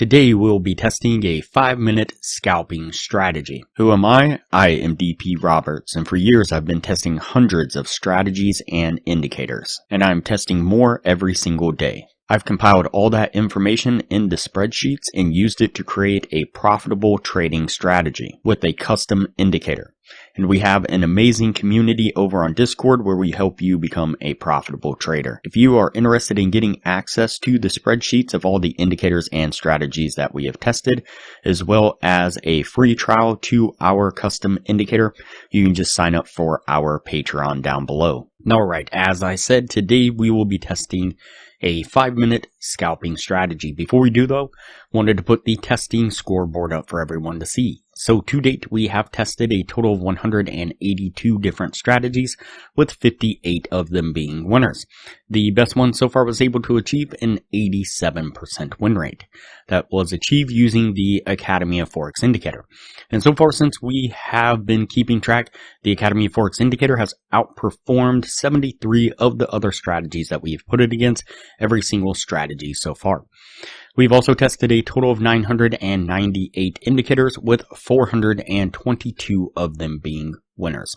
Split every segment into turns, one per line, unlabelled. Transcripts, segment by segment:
Today we'll be testing a 5-minute scalping strategy. Who am I? I am DP Roberts, and for years I've been testing hundreds of strategies and indicators, and I'm testing more every single day. I've compiled all that information into spreadsheets and used it to create a profitable trading strategy with a custom indicator. And we have an amazing community over on Discord where we help you become a profitable trader. If you are interested in getting access to the spreadsheets of all the indicators and strategies that we have tested, as well as a free trial to our custom indicator, you can just sign up for our Patreon down below. Alright, as I said, today we will be testing a 5-minute scalping strategy. Before we do though, wanted to put the testing scoreboard up for everyone to see. So to date, we have tested a total of 182 different strategies, with 58 of them being winners. The best one so far was able to achieve an 87% win rate. That was achieved using the Academy of Forex indicator. And so far, since we have been keeping track, the Academy of Forex indicator has outperformed 73 of the other strategies that we've put it against, every single strategy so far. We've also tested a total of 998 indicators, with 422 of them being winners.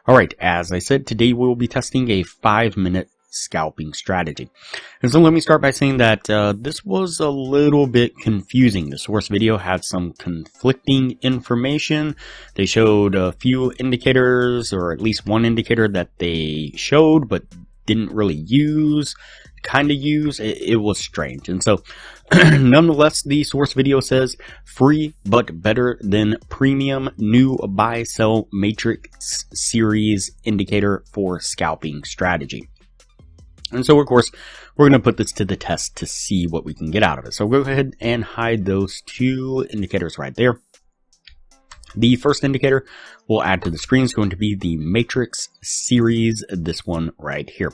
Alright, as I said, today we will be testing a 5-minute scalping strategy. And so let me start by saying that this was a little bit confusing. The source video had some conflicting information. They showed a few indicators, or at least one indicator that they showed but didn't really use. It was strange. And so nonetheless, the source video says free but better than premium new buy sell matrix series indicator for scalping strategy. And so of course we're going to put this to the test to see what we can get out of it. So go ahead and hide those two indicators right there. The first indicator we'll add to the screen is going to be the matrix series, this one right here.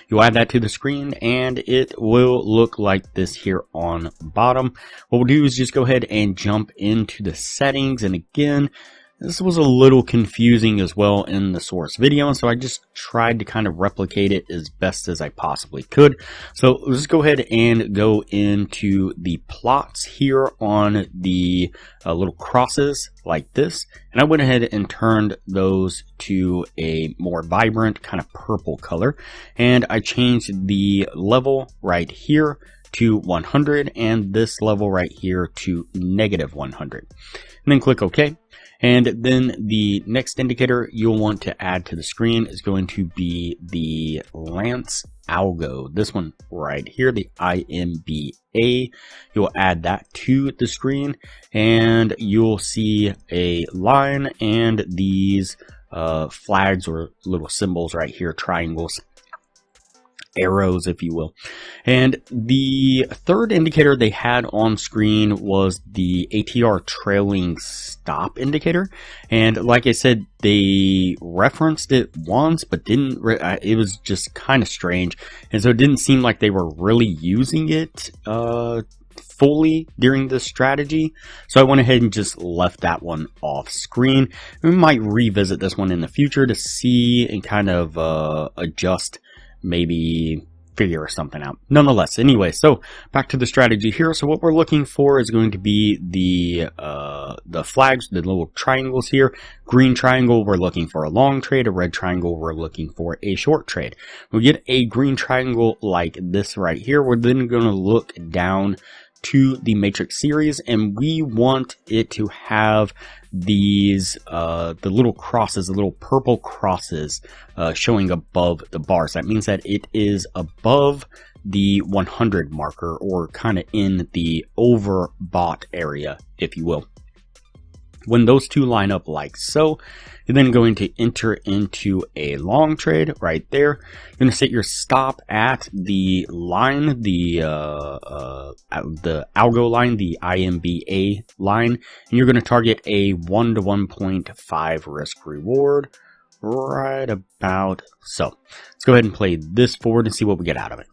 You'll add that to the screen and it will look like this here on bottom. What we'll do is just go ahead and jump into the settings, and again, this was a little confusing as well in the source video, and so I just tried to kind of replicate it as best as I possibly could. So let's go ahead and go into the plots here on the little crosses like this, and I went ahead and turned those to a more vibrant kind of purple color, and I changed the level right here to 100 and this level right here to -100, and then click OK. And then the next indicator you'll want to add to the screen is going to be the Lance Algo. This one right here, the IMBA. You'll add that to the screen and you'll see a line and these flags or little symbols right here, triangles, arrows if you will. And the third indicator they had on screen was the ATR trailing stop indicator, and like I said, they referenced it once but didn't it was just kind of strange, and so it didn't seem like they were really using it fully during the strategy, so I went ahead and just left that one off screen. We might revisit this one in the future to see and kind of adjust, maybe figure something out. Nonetheless, anyway, so back to the strategy here. So what we're looking for is going to be the flags, the little triangles here. Green triangle, we're looking for a long trade. A red triangle, we're looking for a short trade. We get a green triangle like this right here. We're then going to look down to the matrix series, and we want it to have these the little crosses, the little purple crosses showing above the bars. That means that it is above the 100 marker, or kind of in the overbought area, if you will. When those two line up like so, you're then going to enter into a long trade right there. You're going to set your stop at the line, the algo line, the IMBA line, and you're going to target a 1 to 1.5 risk reward right about so. Let's go ahead and play this forward and see what we get out of it.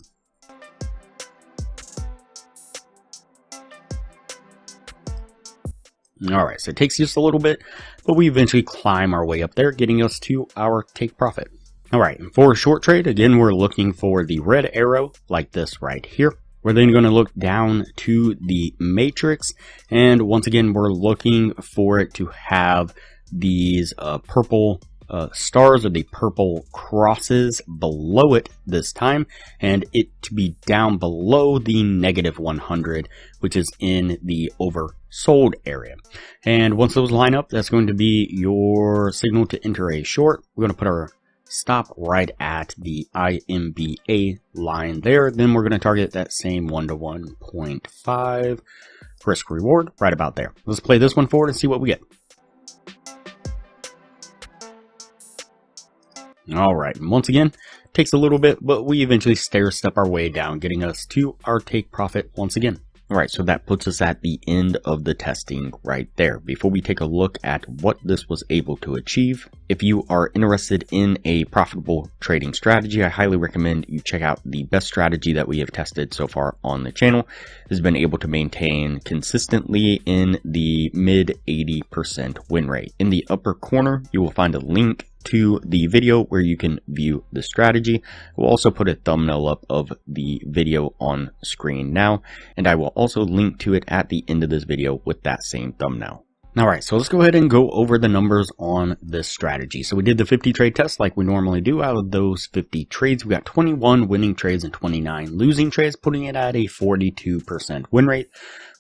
Alright, so it takes just a little bit, but we eventually climb our way up there, getting us to our take profit. Alright, and for a short trade, again, we're looking for the red arrow like this right here. We're then going to look down to the matrix, and once again we're looking for it to have these purple stars or the purple crosses below it this time, and it to be down below the negative 100, which is in the oversold area. And once those line up, that's going to be your signal to enter a short. We're going to put our stop right at the IMBA line there. Then we're going to target that same 1 to 1.5 risk reward right about there. Let's play this one forward and see what we get. Alright, and once again, takes a little bit, but we eventually stair step our way down, getting us to our take profit once again. Alright, so that puts us at the end of the testing right there. Before we take a look at what this was able to achieve, if you are interested in a profitable trading strategy, I highly recommend you check out the best strategy that we have tested so far on the channel. It has been able to maintain consistently in the mid 80% win rate. In the upper corner, you will find a link to the video where you can view the strategy. We'll also put a thumbnail up of the video on screen now, and I will also link to it at the end of this video with that same thumbnail. Alright, so let's go ahead and go over the numbers on this strategy. So we did the 50 trade test like we normally do. Out of those 50 trades, we got 21 winning trades and 29 losing trades, putting it at a 42% win rate.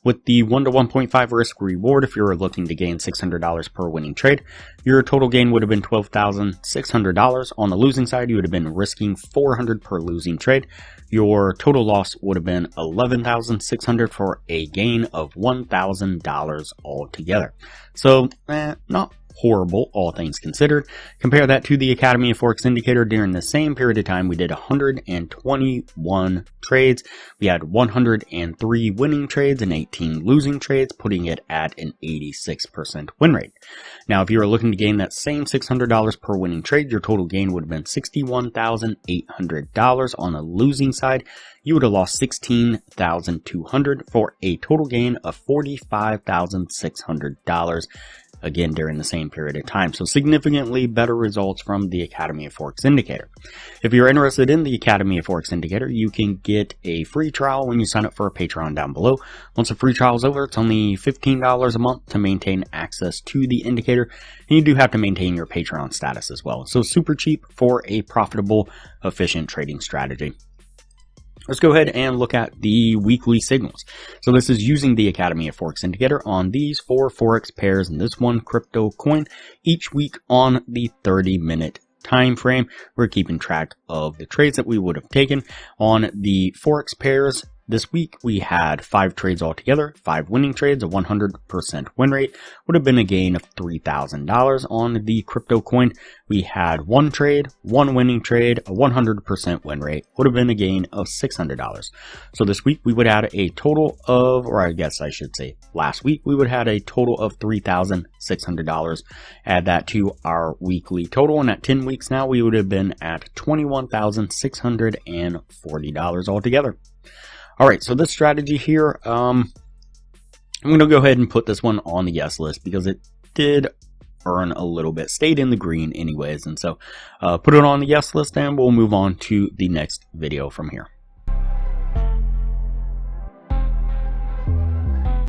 With the 1 to 1.5 risk reward, if you're looking to gain $600 per winning trade, your total gain would have been $12,600. On the losing side, you would have been risking $400 per losing trade. Your total loss would have been $11,600 for a gain of $1,000 altogether. So, not horrible, all things considered. Compare that to the Academy of Forex indicator. During the same period of time, we did 121 trades. We had 103 winning trades and 18 losing trades, putting it at an 86% win rate. Now, if you were looking to gain that same $600 per winning trade, your total gain would have been $61,800. On the losing side, you would have lost $16,200 for a total gain of $45,600. Again, during the same period of time. So significantly better results from the Academy of Forex indicator. If you're interested in the Academy of Forex indicator, you can get a free trial when you sign up for a Patreon down below. Once the free trial is over, it's only $15 a month to maintain access to the indicator. And you do have to maintain your Patreon status as well. So super cheap for a profitable, efficient trading strategy. Let's go ahead and look at the weekly signals. So this is using the Academy of Forex indicator on these 4 Forex pairs and this one crypto coin each week on the 30-minute time frame. We're keeping track of the trades that we would have taken. On the Forex pairs this week, we had 5 trades altogether, 5 winning trades, a 100% win rate, would have been a gain of $3,000. On the crypto coin, we had 1 trade, 1 winning trade, a 100% win rate, would have been a gain of $600. So this week, we would add a total of, or I guess I should say last week, we would have had a total of $3,600. Add that to our weekly total, and at 10 weeks now, we would have been at $21,640 altogether. Alright, so this strategy here, I'm going to go ahead and put this one on the yes list because it did earn a little bit, stayed in the green anyways, and so put it on the yes list and we'll move on to the next video from here.